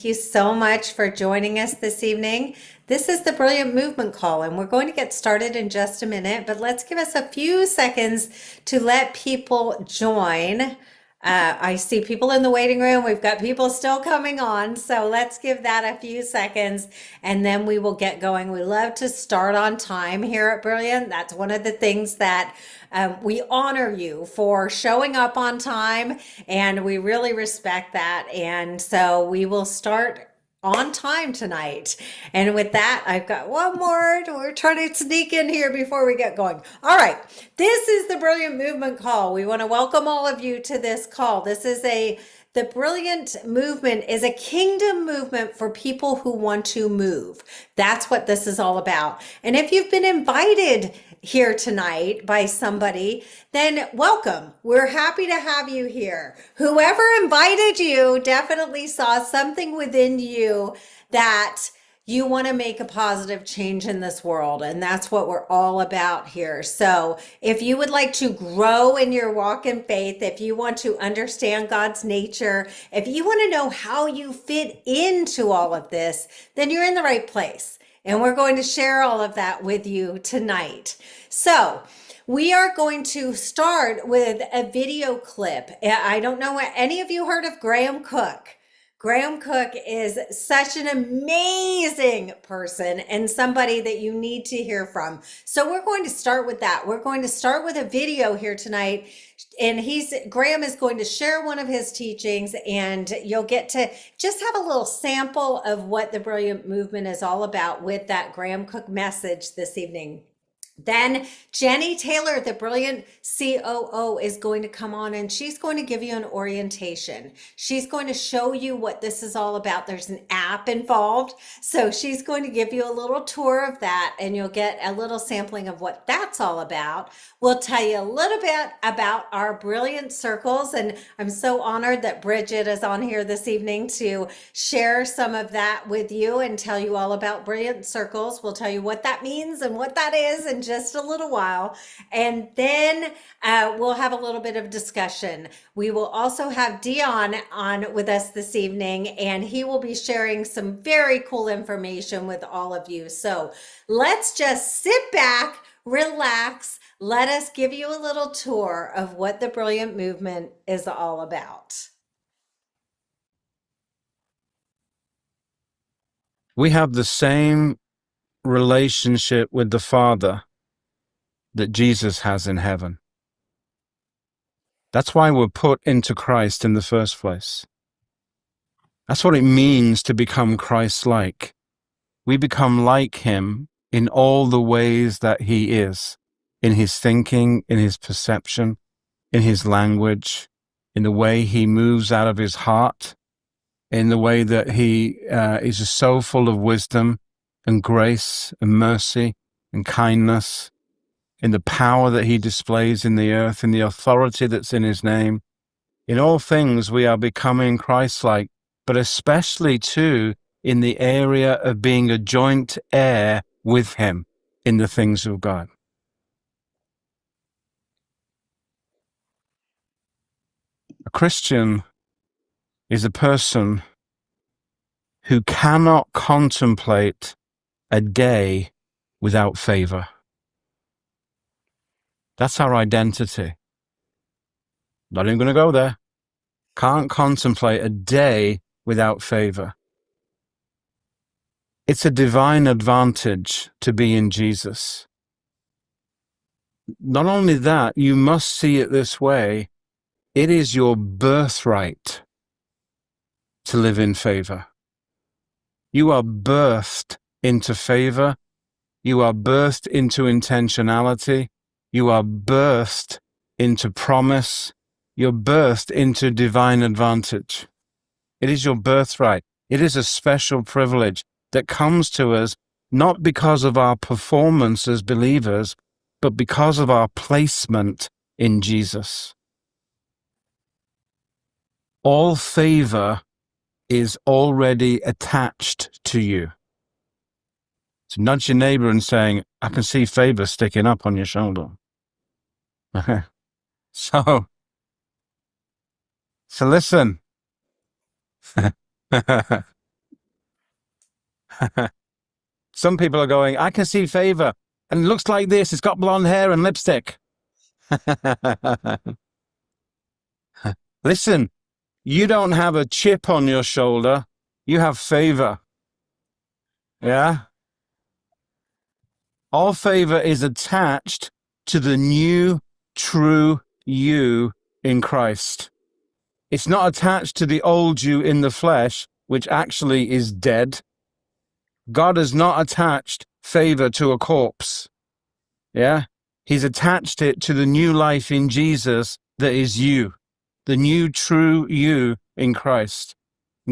Thank you so much for joining us this evening. This is the Brilliant Movement Call, and we're going to get started in just a minute, but let's give us a few seconds to let people join. I see people in the waiting room. We've got people still coming on, so let's give that a few seconds and then we will get going. We love to start on time here at Brilliant. That's one of the things that we honor you for showing up on time, and we really respect that. And so we will start on time tonight. And with that, I've got one more. We're trying to sneak in here before we get going. All right. This is the Brilliant Movement Call. We want to welcome all of you to this call. The Brilliant Movement is a kingdom movement for people who want to move. That's what this is all about. And if you've been invited here tonight by somebody, then welcome. We're happy to have you here. Whoever invited you definitely saw something within you that you want to make a positive change in this world. And that's what we're all about here. So if you would like to grow in your walk in faith, if you want to understand God's nature, if you want to know how you fit into all of this, then you're in the right place. And we're going to share all of that with you tonight. So we are going to start with a video clip. I don't know what any of you heard of Graham Cooke. Graham Cooke is such an amazing person and somebody that you need to hear from. So we're going to start with that. We're going to start with a video here tonight. And Graham is going to share one of his teachings, and you'll get to just have a little sample of what the Brilliant Movement is all about with that Graham Cooke message this evening. Then Jenny Taylor, the Brilliant COO, is going to come on, and she's going to give you an orientation. She's going to show you what this is all about. There's an app involved. So she's going to give you a little tour of that, and you'll get a little sampling of what that's all about. We'll tell you a little bit about our Brilliant Circles, and I'm so honored that Bridget is on here this evening to share some of that with you and tell you all about Brilliant Circles. We'll tell you what that means and what that is and just a little while. And then we'll have a little bit of discussion. We will also have Dion on with us this evening, and he will be sharing some very cool information with all of you. So let's just sit back, relax. Let us give you a little tour of what the Brilliant Movement is all about. We have the same relationship with the Father that Jesus has in heaven. That's why we're put into Christ in the first place. That's what it means to become Christ-like. We become like him in all the ways that he is, in his thinking, in his perception, in his language, in the way he moves out of his heart, in the way that he is just so full of wisdom and grace and mercy and kindness, in the power that he displays in the earth, in the authority that's in his name. In all things, we are becoming Christ-like, but especially too in the area of being a joint heir with him in the things of God. A Christian is a person who cannot contemplate a day without favor. That's our identity. Not even going to go there. Can't contemplate a day without favor. It's a divine advantage to be in Jesus. Not only that, you must see it this way. It is your birthright to live in favor. You are birthed into favor. You are birthed into intentionality. You are birthed into promise. You're birthed into divine advantage. It is your birthright. It is a special privilege that comes to us not because of our performance as believers, but because of our placement in Jesus. All favor is already attached to you. So nudge your neighbor and saying, I can see favor sticking up on your shoulder. So listen. Some people are going, I can see favor, and it looks like this. It's got blonde hair and lipstick. Listen, you don't have a chip on your shoulder. You have favor. Yeah? All favor is attached to the new, true you in Christ. It's not attached to the old you in the flesh, which actually is dead. God has not attached favor to a corpse. Yeah? He's attached it to the new life in Jesus that is you, the new true you in Christ.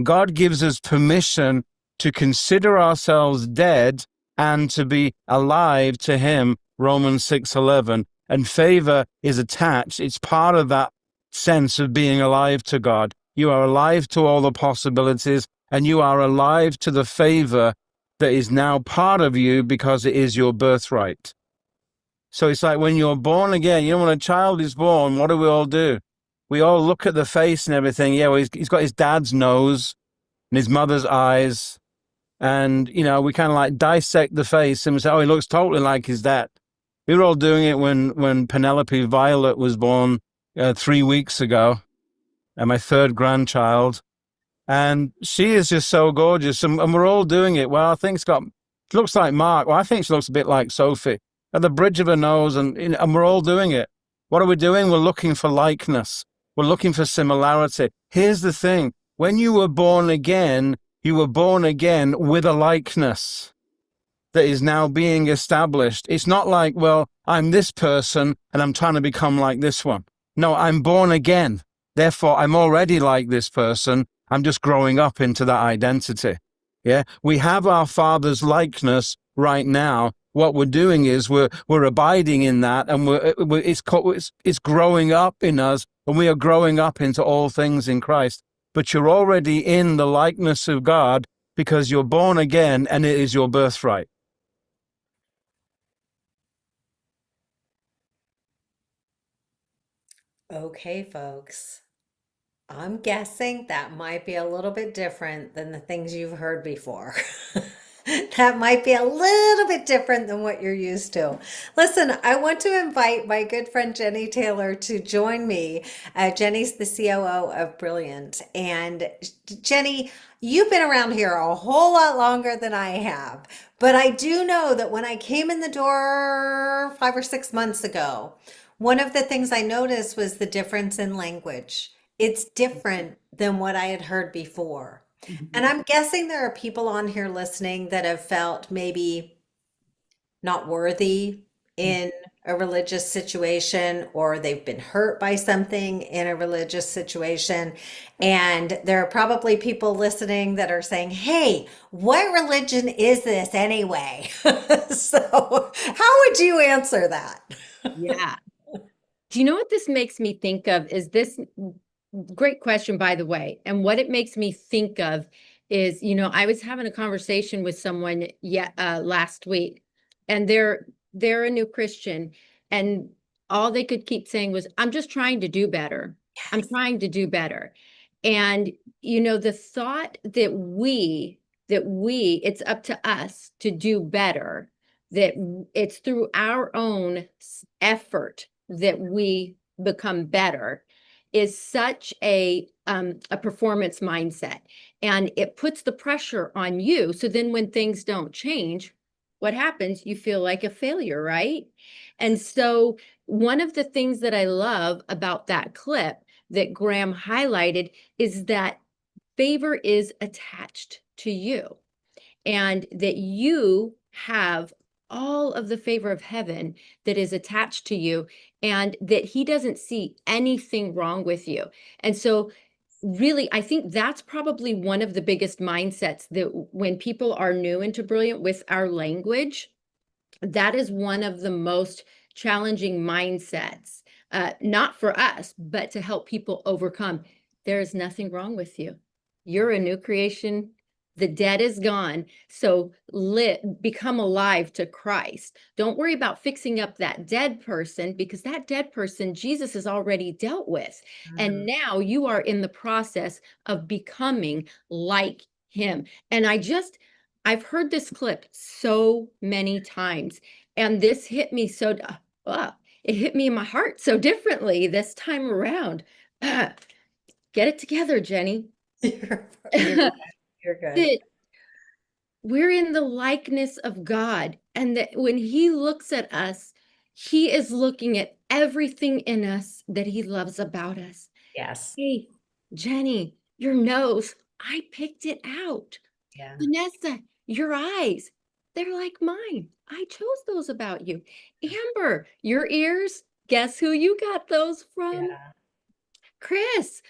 God gives us permission to consider ourselves dead and to be alive to him, Romans 6:11. And favor is attached. It's part of that sense of being alive to God. You are alive to all the possibilities, and you are alive to the favor that is now part of you because it is your birthright. So it's like when you're born again, you know, when a child is born, what do we all do? We all look at the face and everything. Yeah, well, he's got his dad's nose and his mother's eyes. And, you know, we kind of like dissect the face and we say, oh, he looks totally like his dad. We were all doing it when Penelope Violet was born 3 weeks ago, and my third grandchild. And she is just so gorgeous. And we're all doing it. Well, I think she looks like Mark. Well, I think she looks a bit like Sophie at the bridge of her nose. And we're all doing it. What are we doing? We're looking for likeness. We're looking for similarity. Here's the thing. When you were born again with a likeness that is now being established. It's not like, well, I'm this person and I'm trying to become like this one. No, I'm born again. Therefore, I'm already like this person. I'm just growing up into that identity. Yeah, we have our Father's likeness right now. What we're doing is we're abiding in that, and it's growing up in us, and we are growing up into all things in Christ. But you're already in the likeness of God because you're born again, and it is your birthright. Okay, folks. I'm guessing that might be a little bit different than the things you've heard before. That might be a little bit different than what you're used to. Listen, I want to invite my good friend Jenny Taylor to join me. Jenny's the COO of Brilliant. And Jenny, you've been around here a whole lot longer than I have. But I do know that when I came in the door 5 or 6 months ago, one of the things I noticed was the difference in language. It's different than what I had heard before. And Mhm. I'm guessing there are people on here listening that have felt maybe not worthy in a religious situation, or they've been hurt by something in a religious situation. And there are probably people listening that are saying, hey, what religion is this anyway? So, how would you answer that? Yeah. Do you know what this makes me think of? Is this great question, by the way? And what it makes me think of is, I was having a conversation with someone last week, and they're a new Christian, and all they could keep saying was, "I'm just trying to do better. I'm trying to do better." And the thought that we it's up to us to do better, that it's through our own effort that we become better, is such a performance mindset, and it puts the pressure on you. So then when things don't change, what happens? You feel like a failure, right? And so one of the things that I love about that clip that Graham highlighted is that favor is attached to you, and that you have all of the favor of heaven that is attached to you, and that he doesn't see anything wrong with you. And so really, I think that's probably one of the biggest mindsets, that when people are new into Brilliant with our language, that is one of the most challenging mindsets, not for us, but to help people overcome. There is nothing wrong with you. You're a new creation. The dead is gone. So become alive to Christ. Don't worry about fixing up that dead person, because that dead person, Jesus has already dealt with. And now you are in the process of becoming like him. And I've heard this clip so many times, and this hit me it hit me in my heart so differently this time around. Get it together, Jenny. You're good. You're good. That we're in the likeness of God, and that when he looks at us, he is looking at everything in us that he loves about us. Yes. Hey, Jenny, your nose, I picked it out. Yeah. Vanessa, your eyes, they're like mine. I chose those about you. Amber, your ears, guess who you got those from? Yeah. Chris,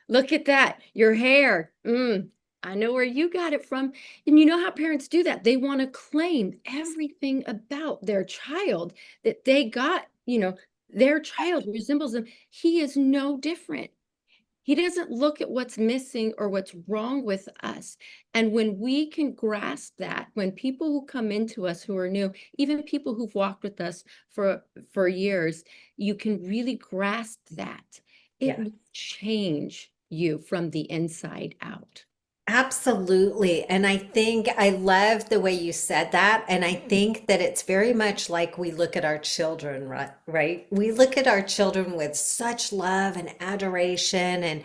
look at that. Your hair. I know where you got it from. And you know how parents do that. They want to claim everything about their child that they got, their child resembles them. He is no different. He doesn't look at what's missing or what's wrong with us. And when we can grasp that, when people who come into us who are new, even people who've walked with us for years, you can really grasp that. It Yeah. will change you from the inside out. Absolutely. And I think I love the way you said that. And I think that it's very much like we look at our children, right? Right? We look at our children with such love and adoration. And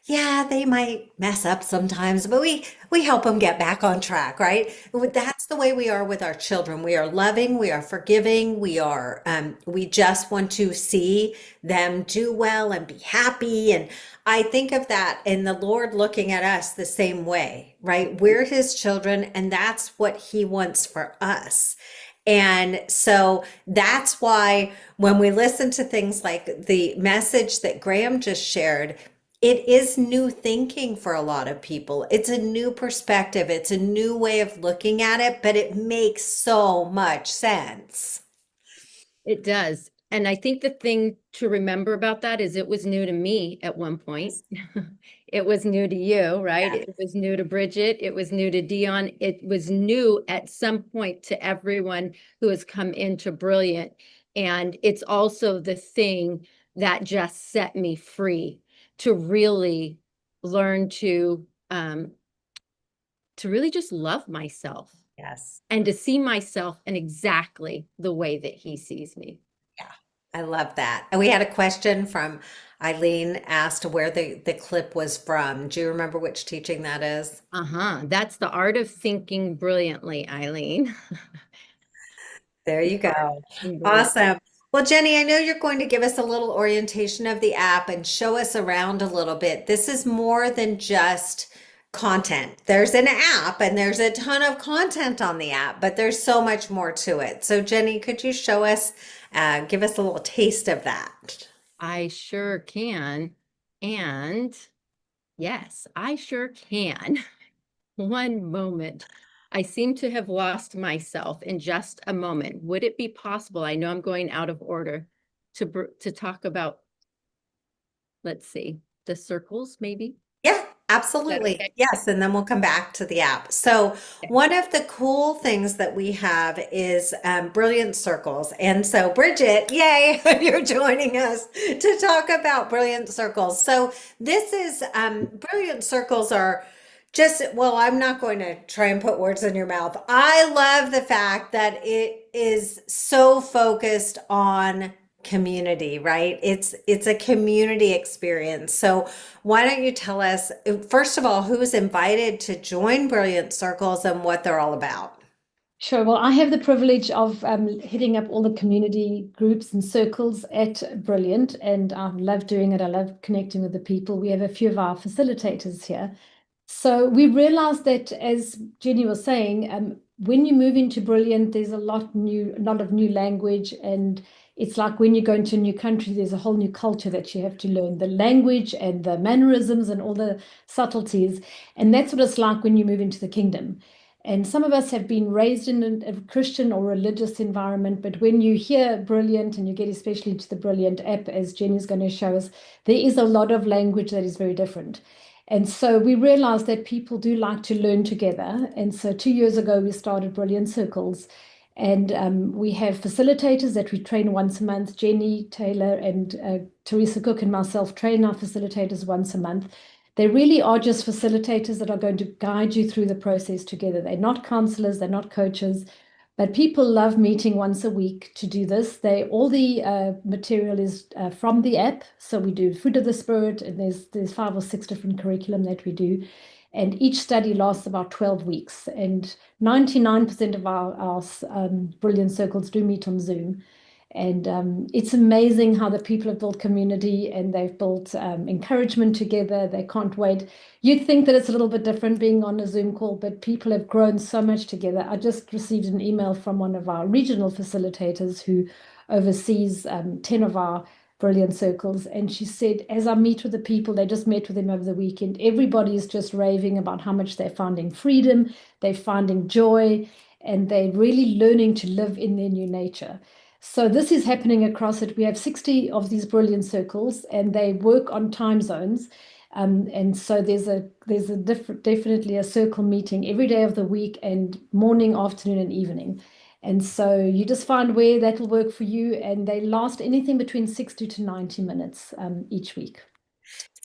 yeah, they might mess up sometimes, but we help them get back on track, right? That's the way we are with our children. We are loving, we are forgiving, we just want to see them do well and be happy. And I think of that and the Lord looking at us the same way, right? We're his children, and that's what he wants for us. And so that's why when we listen to things like the message that Graham just shared, it is new thinking for a lot of people. It's a new perspective, it's a new way of looking at it, but it makes so much sense. It does. And I think the thing to remember about that is it was new to me at one point. It was new to you, right? Yeah. It was new to Bridget. It was new to Dion. It was new at some point to everyone who has come into Brilliant. And it's also the thing that just set me free to really learn to really just love myself Yes. and to see myself in exactly the way that he sees me. Yeah, I love that. And we had a question from Eileen asked where the clip was from. Do you remember which teaching that is? That's the art of thinking brilliantly, Eileen. There you go. Thinking brilliant. Awesome. Well, Jenny, I know you're going to give us a little orientation of the app and show us around a little bit. This is more than just content. There's an app and there's a ton of content on the app, but there's so much more to it. So, Jenny, could you show us, give us a little taste of that? I sure can. And yes, I sure can. One moment. I seem to have lost myself in just a moment. Would it be possible? I know I'm going out of order to talk about, let's see, the circles, maybe? Yeah, absolutely. Okay? Yes, and then we'll come back to the app. So, Yeah. one of the cool things that we have is Brilliant Circles. And so, Bridget, yay, you're joining us to talk about Brilliant Circles. So, this is Brilliant Circles are just, well, I'm not going to try and put words in your mouth. I love the fact that it is so focused on community, right? It's a community experience. So why don't you tell us, first of all, who's invited to join Brilliant Circles and what they're all about? Sure. Well, I have the privilege of heading up all the community groups and circles at Brilliant, and I love doing it. I love connecting with the people. We have a few of our facilitators here. So we realized that, as Jenny was saying, when you move into Brilliant, there's a lot of new language, and it's like when you go into a new country, there's a whole new culture that you have to learn, the language and the mannerisms and all the subtleties. And that's what it's like when you move into the kingdom. And some of us have been raised in a Christian or religious environment, but when you hear Brilliant and you get especially into the Brilliant app, as Jenny's going to show us, there is a lot of language that is very different. And so we realized that people do like to learn together. And so 2 years ago, we started Brilliant Circles. And we have facilitators that we train once a month. Jenny Taylor and Teresa Cook and myself train our facilitators once a month. They really are just facilitators that are going to guide you through the process together. They're not counselors, they're not coaches, but people love meeting once a week to do this. All the material is from the app. So we do Fruit of the Spirit, and there's 5 or 6 different curriculum that we do. And each study lasts about 12 weeks. And 99% of our Brilliant Circles do meet on Zoom. And it's amazing how the people have built community, and they've built encouragement together. They can't wait. You'd think that it's a little bit different being on a Zoom call, but people have grown so much together. I just received an email from one of our regional facilitators who oversees 10 of our Brilliant Circles. And she said, as I meet with the people, they just met with them over the weekend, everybody is just raving about how much they're finding freedom, they're finding joy, and they're really learning to live in their new nature. So this is happening across it. We have 60 of these Brilliant Circles, and they work on time zones. And so there's definitely a circle meeting every day of the week, and morning, afternoon, and evening. And so you just find where that will work for you, and they last anything between 60 to 90 minutes each week.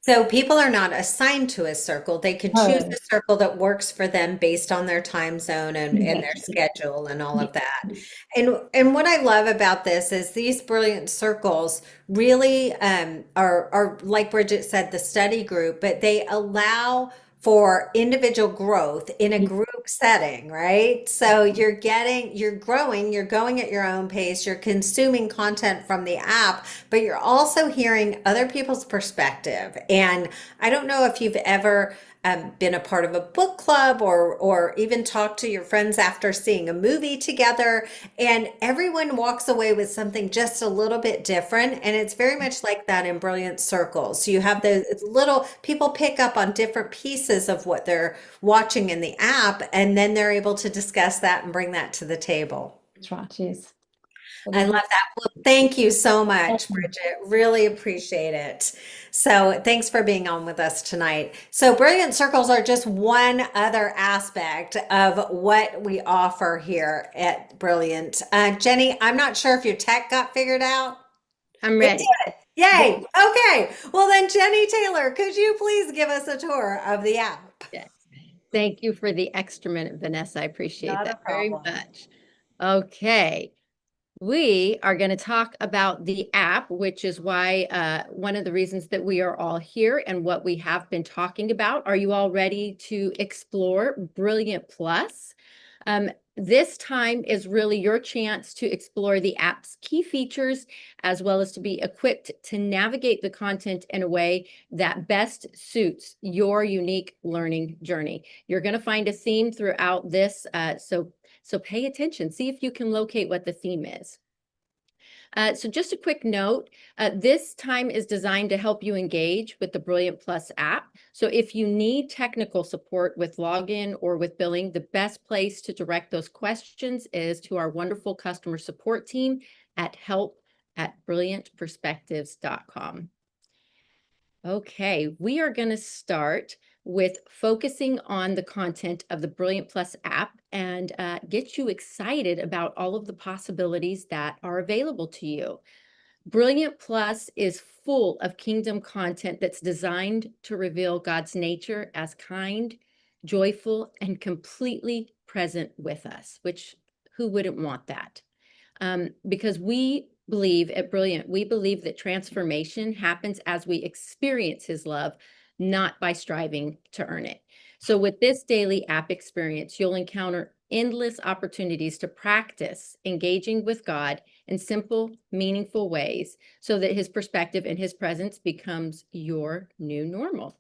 So people are not assigned to a circle. They can choose Oh, a circle that works for them based on their time zone and their exactly. schedule and all Yeah. of that. And what I love about this is these brilliant circles really are like Bridget said, the study group, but they allow for individual growth in a Yeah. group setting, right? So you're growing, you're going at your own pace, you're consuming content from the app, but you're also hearing other people's perspective. And I don't know if you've ever been a part of a book club or even talked to your friends after seeing a movie together, and everyone walks away with something just a little bit different. And it's very much like that in Brilliant Circles. So you have those little people pick up on different pieces of what they're watching in the app, and then they're able to discuss that and bring that to the table. That's right, yes. So I this love is that. Well, thank you so much, awesome. Bridget. Really appreciate it. So, thanks for being on with us tonight. So, Brilliant Circles are just one other aspect of what we offer here at Brilliant. Jenny, I'm not sure if your tech got figured out. I'm It ready. did. Yay. Okay. Well, then, Jenny Taylor, could you please give us a tour of the app? Yes. Thank you for the extra minute, Vanessa. I appreciate Not a that very problem. much. Okay. We are going to talk about the app, which is why one of the reasons that we are all here and what we have been talking about. Are you all ready to explore BrilliantPlus? This time is really your chance to explore the app's key features, as well as to be equipped to navigate the content in a way that best suits your unique learning journey. You're going to find a theme throughout this, so pay attention. See if you can locate what the theme is. So just a quick note, this time is designed to help you engage with the BrilliantPlus app. So if you need technical support with login or with billing, the best place to direct those questions is to our wonderful customer support team at help@brilliantperspectives.com. Okay, we are going to start with focusing on the content of the BrilliantPlus app and get you excited about all of the possibilities that are available to you. BrilliantPlus is full of kingdom content that's designed to reveal God's nature as kind, joyful, and completely present with us, which who wouldn't want that? Because we believe at Brilliant, we believe that transformation happens as we experience his love, not by striving to earn it. So with this daily app experience, you'll encounter endless opportunities to practice engaging with God in simple, meaningful ways so that his perspective and his presence becomes your new normal.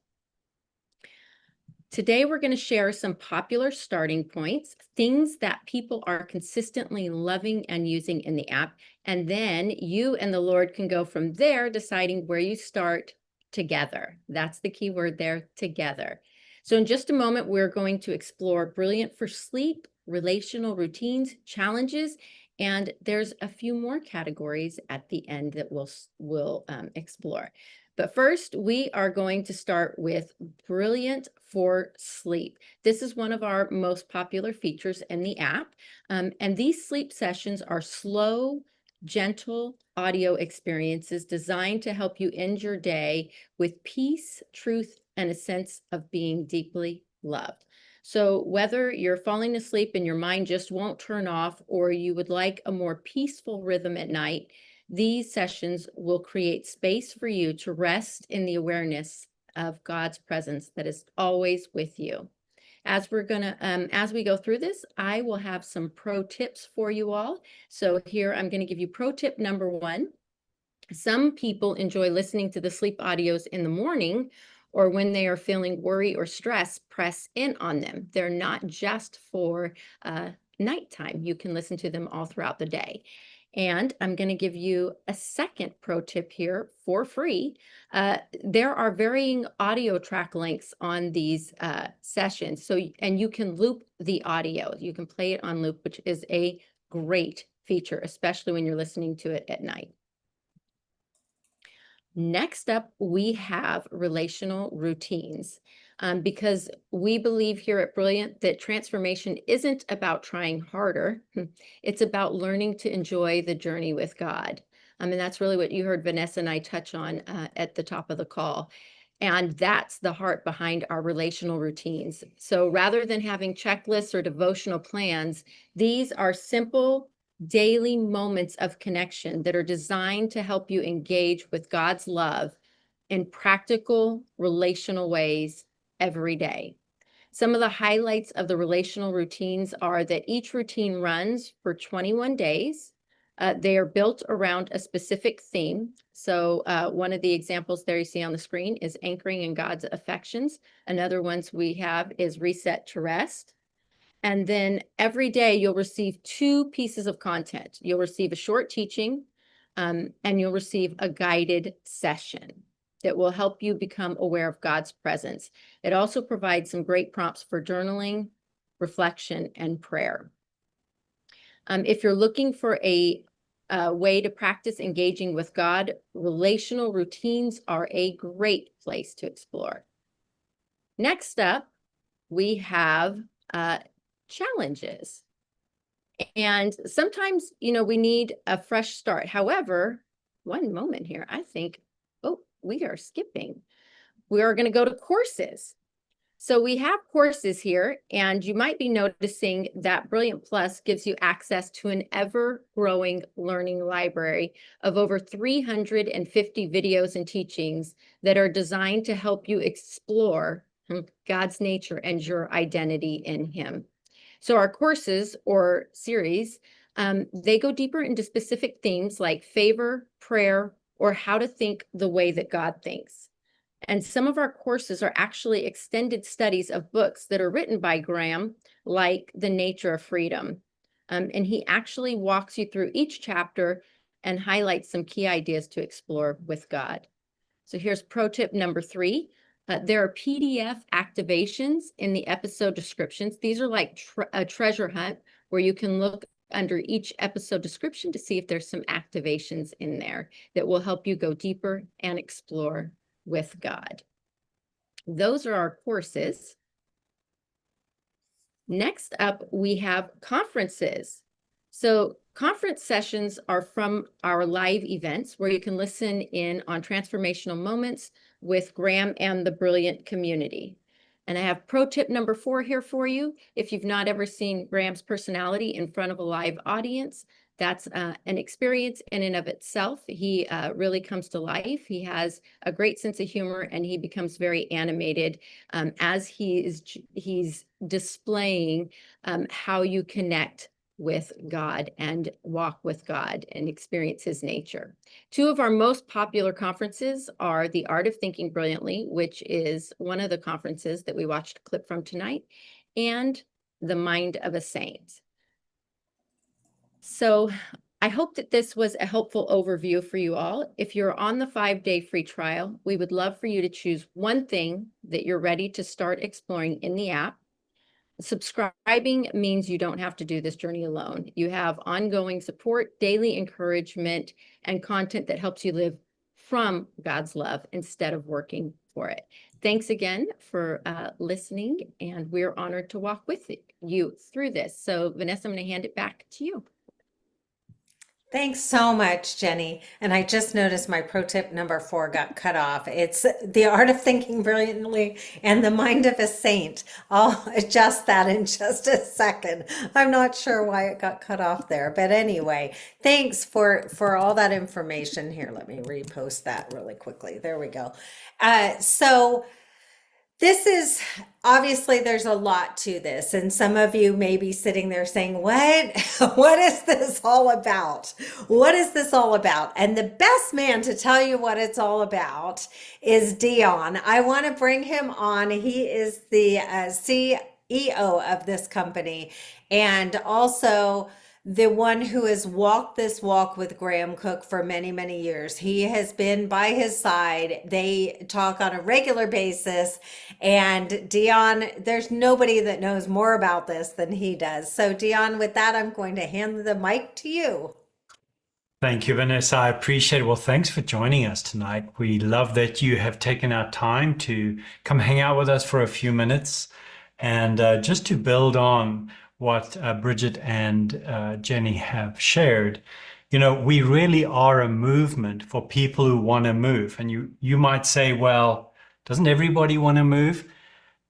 Today, we're going to share some popular starting points, things that people are consistently loving and using in the app. And then you and the Lord can go from there, deciding where you start together. That's the key word there, together. So in just a moment, we're going to explore Brilliant for sleep, relational routines, challenges, and there's a few more categories at the end that we'll explore. But first, we are going to start with Brilliant for Sleep. This is one of our most popular features in the app. And these sleep sessions are slow, gentle audio experiences designed to help you end your day with peace, truth, and a sense of being deeply loved. So whether you're falling asleep and your mind just won't turn off, or you would like a more peaceful rhythm at night, these sessions will create space for you to rest in the awareness of God's presence that is always with you. As we go through this, I will have some pro tips for you all. So here I'm going to give you pro tip number 1. Some people enjoy listening to the sleep audios in the morning, or when they are feeling worry or stress, press in on them. They're not just for nighttime. You can listen to them all throughout the day. And I'm going to give you a second pro tip here for free. There are varying audio track links on these sessions. And you can loop the audio. You can play it on loop, which is a great feature, especially when you're listening to it at night. Next up, we have relational routines, because we believe here at Brilliant that transformation isn't about trying harder. It's about learning to enjoy the journey with God. And that's really what you heard Vanessa and I touch on at the top of the call. And that's the heart behind our relational routines. So rather than having checklists or devotional plans, these are simple daily moments of connection that are designed to help you engage with God's love in practical, relational ways every day. Some of the highlights of the relational routines are that each routine runs for 21 days. They are built around a specific theme. So one of the examples there you see on the screen is anchoring in God's affections. Another ones we have is reset to rest. And then every day you'll receive 2 pieces of content. You'll receive a short teaching, and you'll receive a guided session that will help you become aware of God's presence. It also provides some great prompts for journaling, reflection, and prayer. If you're looking for a way to practice engaging with God, relational routines are a great place to explore. Next up, we have challenges. And sometimes, we need a fresh start. However, one moment here, I think, we are skipping. We are going to go to courses. So we have courses here, and you might be noticing that BrilliantPlus gives you access to an ever-growing learning library of over 350 videos and teachings that are designed to help you explore God's nature and your identity in Him. So our courses or series, they go deeper into specific themes like favor, prayer, or how to think the way that God thinks. And some of our courses are actually extended studies of books that are written by Graham, like The Nature of Freedom. And he actually walks you through each chapter and highlights some key ideas to explore with God. So here's pro tip number 3. There are PDF activations in the episode descriptions. These are like a treasure hunt where you can look under each episode description to see if there's some activations in there that will help you go deeper and explore with God. Those are our courses. Next up, we have conferences. So conference sessions are from our live events where you can listen in on transformational moments with Graham and the Brilliant community. And I have pro tip number 4 here for you. If you've not ever seen Graham's personality in front of a live audience, that's an experience in and of itself. He really comes to life. He has a great sense of humor, and he becomes very animated as he's displaying how you connect with God and walk with God and experience His nature. 2 of our most popular conferences are the Art of Thinking Brilliantly, which is one of the conferences that we watched a clip from tonight, and The Mind of a Saint. So I hope that this was a helpful overview for you all. If you're on the 5-day free trial, we would love for you to choose one thing that you're ready to start exploring in the app. Subscribing means you don't have to do this journey alone. You have ongoing support, daily encouragement, and content that helps you live from God's love instead of working for it. Thanks again for listening, and we're honored to walk with you through this. So Vanessa, I'm going to hand it back to you. Thanks so much, Jenny. And I just noticed my pro tip number 4 got cut off. It's the art of thinking brilliantly and the mind of a saint. I'll adjust that in just a second. I'm not sure why it got cut off there, but anyway, thanks for all that information here. Let me repost that really quickly. There we go. So this is obviously there's a lot to this, and some of you may be sitting there saying, "What? What is this all about? What is this all about?" And the best man to tell you what it's all about is Dion. I want to bring him on. He is the CEO of this company, and also the one who has walked this walk with Graham Cooke for many, many years. He has been by his side. They talk on a regular basis. And Dion, there's nobody that knows more about this than he does. So Dion, with that, I'm going to hand the mic to you. Thank you, Vanessa. I appreciate it. Well, thanks for joining us tonight. We love that you have taken our time to come hang out with us for a few minutes. And just to build on what Bridget and Jenny have shared, we really are a movement for people who want to move. And you might say, well, doesn't everybody want to move?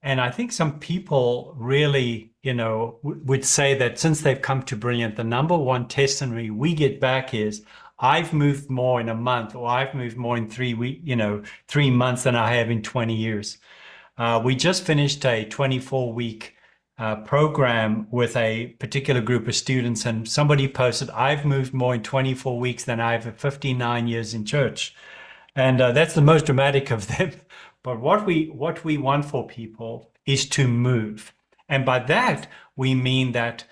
And I think some people really, would say that since they've come to Brilliant, the number one testimony we get back is, I've moved more in a month, or I've moved more in 3 months than I have in 20 years. We just finished a 24-week program with a particular group of students, and somebody posted, I've moved more in 24 weeks than I've 59 years in church. And that's the most dramatic of them. But what we want for people is to move. And by that, we mean that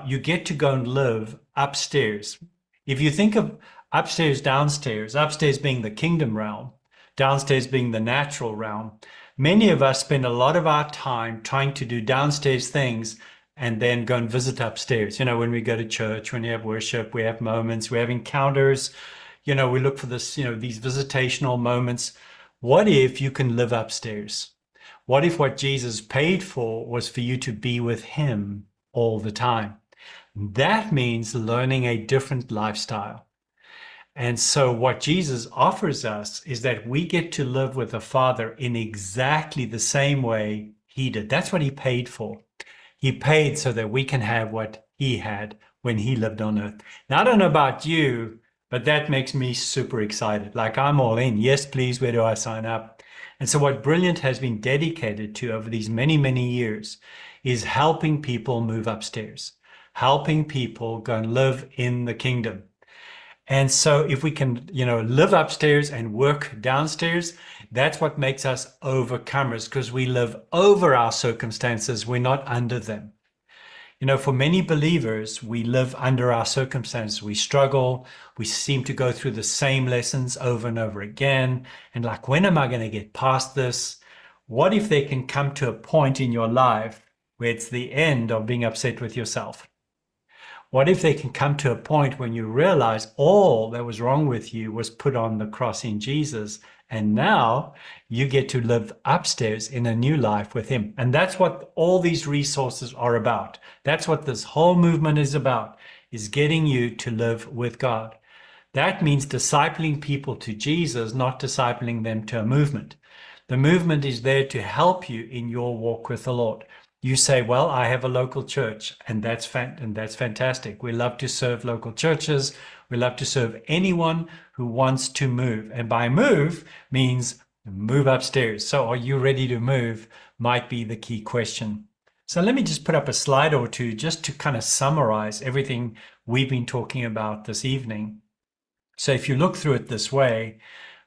you get to go and live upstairs. If you think of upstairs, upstairs being the kingdom realm, downstairs being the natural realm, many of us spend a lot of our time trying to do downstairs things and then go and visit upstairs. When we go to church, when we have worship, we have moments, we have encounters, we look for this, these visitational moments. What if you can live upstairs? What if what Jesus paid for was for you to be with him all the time? That means learning a different lifestyle. And so what Jesus offers us is that we get to live with the Father in exactly the same way he did. That's what he paid for. He paid so that we can have what he had when he lived on earth. Now, I don't know about you, but that makes me super excited. Like, I'm all in. Yes, please, where do I sign up? And so what Brilliant has been dedicated to over these many, many years is helping people move upstairs, helping people go and live in the kingdom. And so if we can, live upstairs and work downstairs, that's what makes us overcomers, because we live over our circumstances. We're not under them. For many believers, we live under our circumstances. We struggle. We seem to go through the same lessons over and over again. And like, when am I going to get past this? What if they can come to a point in your life where it's the end of being upset with yourself? What if they can come to a point when you realize all that was wrong with you was put on the cross in Jesus, and now you get to live upstairs in a new life with him? And that's what all these resources are about. That's what this whole movement is about, is getting you to live with God. That means discipling people to Jesus, not discipling them to a movement. The movement is there to help you in your walk with the Lord. You say, well, I have a local church, and that's fantastic. We love to serve local churches. We love to serve anyone who wants to move. And by move means move upstairs. So are you ready to move? Might be the key question. So let me just put up a slide or two just to kind of summarize everything we've been talking about this evening. So if you look through it this way,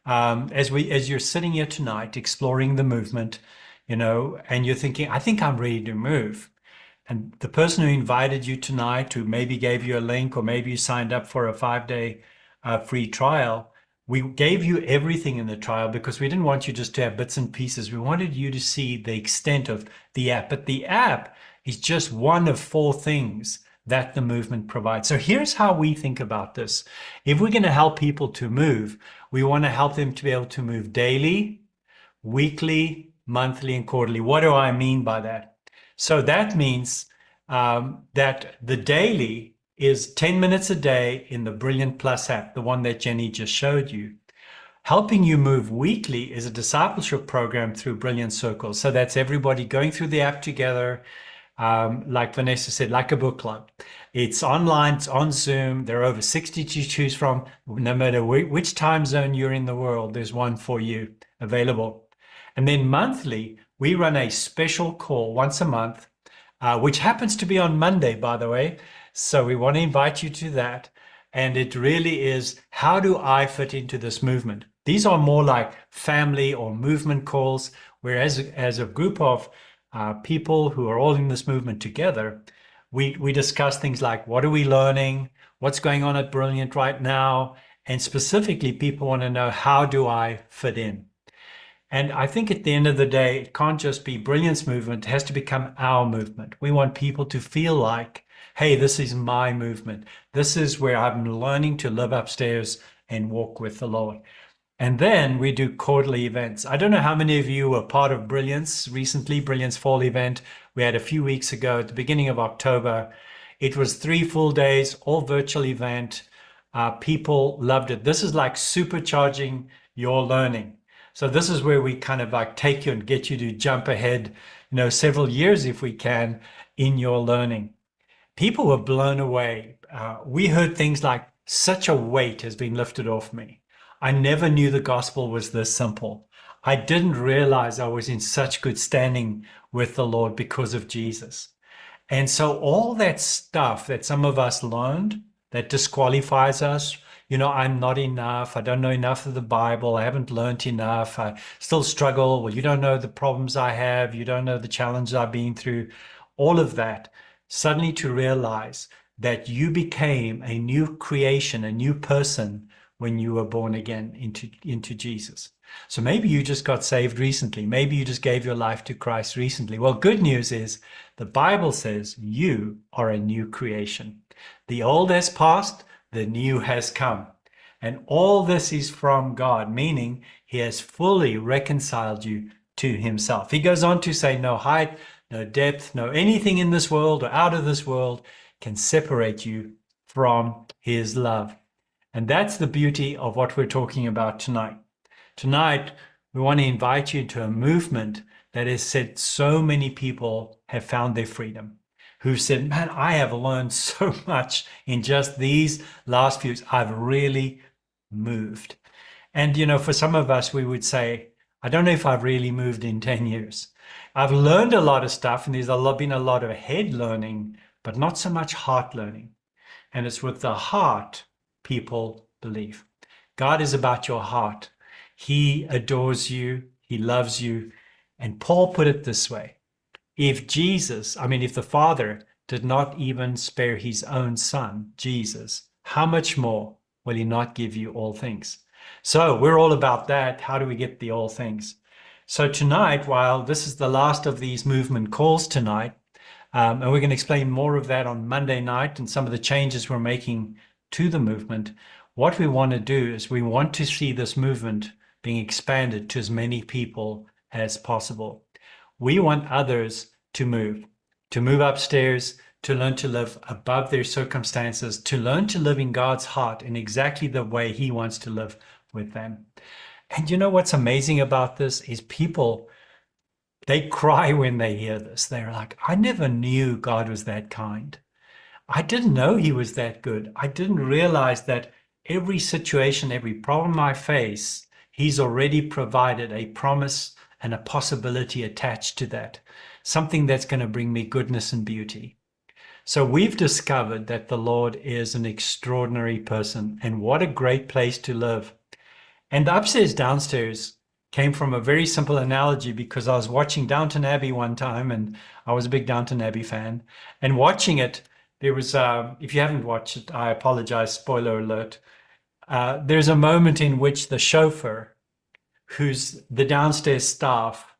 as you're sitting here tonight exploring the movement, and you're thinking, I think I'm ready to move. And the person who invited you tonight, who maybe gave you a link, or maybe you signed up for a 5-day free trial, we gave you everything in the trial because we didn't want you just to have bits and pieces. We wanted you to see the extent of the app. But the app is just one of 4 things that the movement provides. So here's how we think about this. If we're going to help people to move, we want to help them to be able to move daily, weekly, monthly, and quarterly. What do I mean by that? So that means that the daily is 10 minutes a day in the BrilliantPlus app, the one that Jenny just showed you. Helping You Move Weekly is a discipleship program through Brilliant Circles. So that's everybody going through the app together, like Vanessa said, like a book club. It's online, it's on Zoom. There are over 60 to choose from. No matter which time zone you're in the world, there's one for you available. And then monthly, we run a special call once a month, which happens to be on Monday, by the way. So we want to invite you to that. And it really is, how do I fit into this movement? These are more like family or movement calls, whereas as a group of people who are all in this movement together, we discuss things like, what are we learning? What's going on at Brilliant right now? And specifically, people want to know, how do I fit in? And I think at the end of the day, it can't just be Brilliant's movement. It has to become our movement. We want people to feel like, hey, this is my movement. This is where I'm learning to live upstairs and walk with the Lord. And then we do quarterly events. I don't know how many of you were part of Brilliance recently, Brilliance Fall event. We had a few weeks ago at the beginning of October. It was 3 full days, all virtual event. People loved it. This is like supercharging your learning. So this is where we kind of like take you and get you to jump ahead, several years if we can in your learning. People were blown away. We heard things like, such a weight has been lifted off me. I never knew the gospel was this simple. I didn't realize I was in such good standing with the Lord because of Jesus. And so all that stuff that some of us learned that disqualifies us, I'm not enough. I don't know enough of the Bible. I haven't learned enough. I still struggle. Well, you don't know the problems I have. You don't know the challenges I've been through. All of that, suddenly to realize that you became a new creation, a new person when you were born again into Jesus. So maybe you just got saved recently. Maybe you just gave your life to Christ recently. Well, good news is the Bible says you are a new creation. The old has passed, the new has come. And all this is from God, meaning he has fully reconciled you to himself. He goes on to say, no height, no depth, no anything in this world or out of this world can separate you from his love. And that's the beauty of what we're talking about tonight. Tonight, we want to invite you to a movement that has said so many people have found their freedom, who've said, man, I have learned so much in just these last few years. I've really moved. And, for some of us, we would say, I don't know if I've really moved in 10 years. I've learned a lot of stuff, and there's been a lot of head learning, but not so much heart learning. And it's with the heart people believe. God is about your heart. He adores you. He loves you. And Paul put it this way. If the Father did not even spare his own son, Jesus, how much more will he not give you all things? So we're all about that. How do we get the all things? So tonight, while this is the last of these movement calls tonight, and we're going to explain more of that on Monday night and some of the changes we're making to the movement, what we want to do is we want to see this movement being expanded to as many people as possible. We want others to move upstairs, to learn to live above their circumstances, to learn to live in God's heart in exactly the way he wants to live with them. And what's amazing about this is people, they cry when they hear this. They're like, I never knew God was that kind. I didn't know he was that good. I didn't realize that every situation, every problem I face, he's already provided a promise and a possibility attached to that, something that's going to bring me goodness and beauty. So we've discovered that the Lord is an extraordinary person, and what a great place to live. And the upstairs downstairs came from a very simple analogy, because I was watching Downton Abbey one time, and I was a big Downton Abbey fan, and watching it, there was, if you haven't watched it, I apologize, spoiler alert. There's a moment in which the chauffeur, who's the downstairs staff,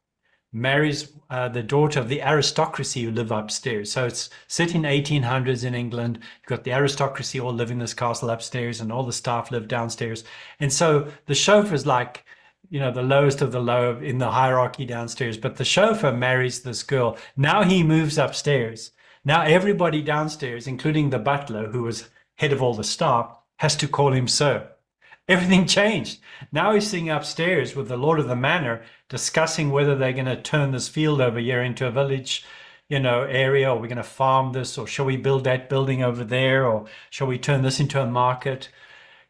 marries the daughter of the aristocracy who live upstairs. So it's set in 1800s in England. You've got the aristocracy all live in this castle upstairs, and all the staff live downstairs. And so the chauffeur's like, the lowest of the low in the hierarchy downstairs. But the chauffeur marries this girl. Now he moves upstairs. Now everybody downstairs, including the butler, who was head of all the staff, has to call him sir. Everything changed. Now he's sitting upstairs with the Lord of the Manor discussing whether they're going to turn this field over here into a village, area, or we're going to farm this, or shall we build that building over there, or shall we turn this into a market?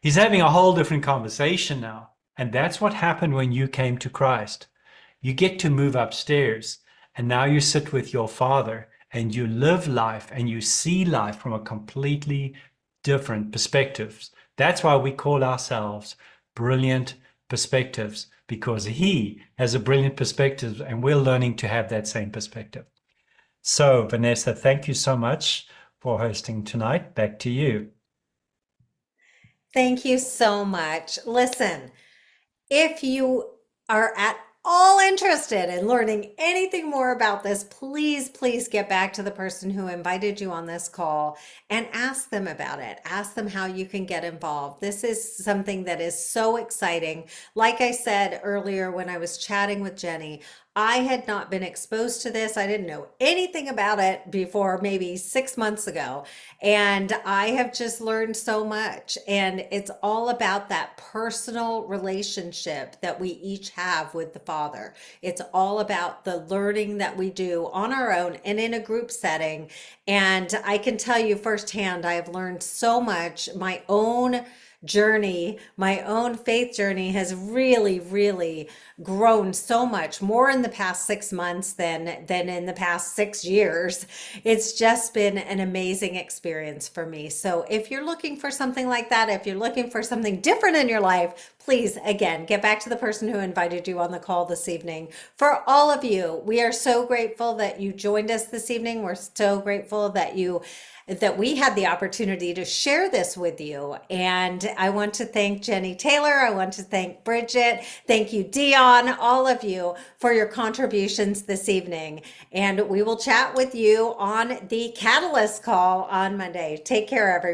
He's having a whole different conversation now. And that's what happened when you came to Christ. You get to move upstairs, and now you sit with your Father and you live life and you see life from a completely different perspectives. That's why we call ourselves Brilliant Perspectives, because he has a brilliant perspective and we're learning to have that same perspective. So, Vanessa, thank you so much for hosting tonight. Back to you. Thank you so much. Listen, if you are at all interested in learning anything more about this, please get back to the person who invited you on this call and ask them about it. Ask them how you can get involved. This is something that is so exciting. Like I said earlier when I was chatting with Jenny, I had not been exposed to this. I didn't know anything about it before maybe 6 months ago. And I have just learned so much. And it's all about that personal relationship that we each have with the Father. It's all about the learning that we do on our own and in a group setting. And I can tell you firsthand, I have learned so much. My own journey, my own faith journey has really grown so much more in the past 6 months than in the past 6 years. It's just been an amazing experience for me. So if you're looking for something like that, if you're looking for something different in your life, please, again, get back to the person who invited you on the call this evening. For all of you, we are so grateful that you joined us this evening. We're so grateful that we had the opportunity to share this with you. And I want to thank Jenny Taylor. I want to thank Bridget. Thank you, Dion, all of you for your contributions this evening. And we will chat with you on the Catalyst call on Monday. Take care, everyone.